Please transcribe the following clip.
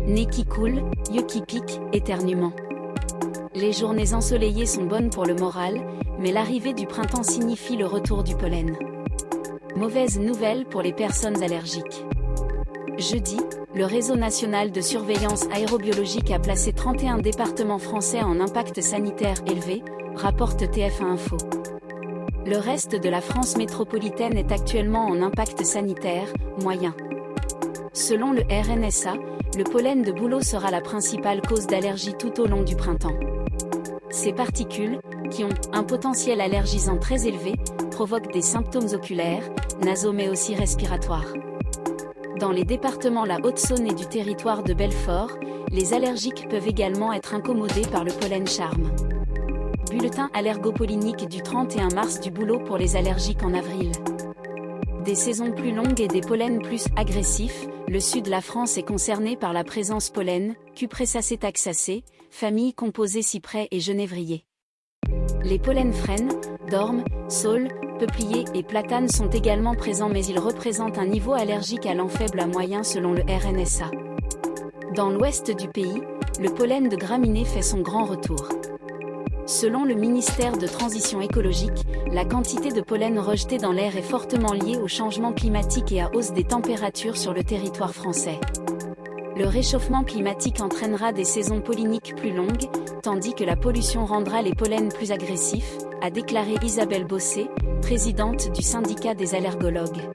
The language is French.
Nez qui coule, yeux qui piquent, éternuement. Les journées ensoleillées sont bonnes pour le moral, mais l'arrivée du printemps signifie le retour du pollen. Mauvaise nouvelle pour les personnes allergiques. Jeudi, le Réseau national de surveillance aérobiologique a placé 31 départements français en impact sanitaire élevé, rapporte TF1 Info. Le reste de la France métropolitaine est actuellement en impact sanitaire moyen. Selon le RNSA, le pollen de bouleau sera la principale cause d'allergie tout au long du printemps. Ces particules, qui ont un potentiel allergisant très élevé, provoquent des symptômes oculaires, nasaux mais aussi respiratoires. Dans les départements la Haute-Saône et du territoire de Belfort, les allergiques peuvent également être incommodés par le pollen charme. Bulletin allergopollinique du 31 mars du bouleau pour les allergiques en avril. Des saisons plus longues et des pollens plus agressifs, le sud de la France est concerné par la présence pollen, Cupressaceae taxacées, famille composée cyprès et genévrier. Les pollens frênes, d'orme, saule, peuplier et platane sont également présents mais ils représentent un niveau allergique allant faible à moyen selon le RNSA. Dans l'ouest du pays, le pollen de graminées fait son grand retour. Selon le ministère de Transition écologique, la quantité de pollen rejeté dans l'air est fortement liée au changement climatique et à hausse des températures sur le territoire français. Le réchauffement climatique entraînera des saisons polliniques plus longues, tandis que la pollution rendra les pollens plus agressifs, a déclaré Isabelle Bossé, présidente du syndicat des allergologues.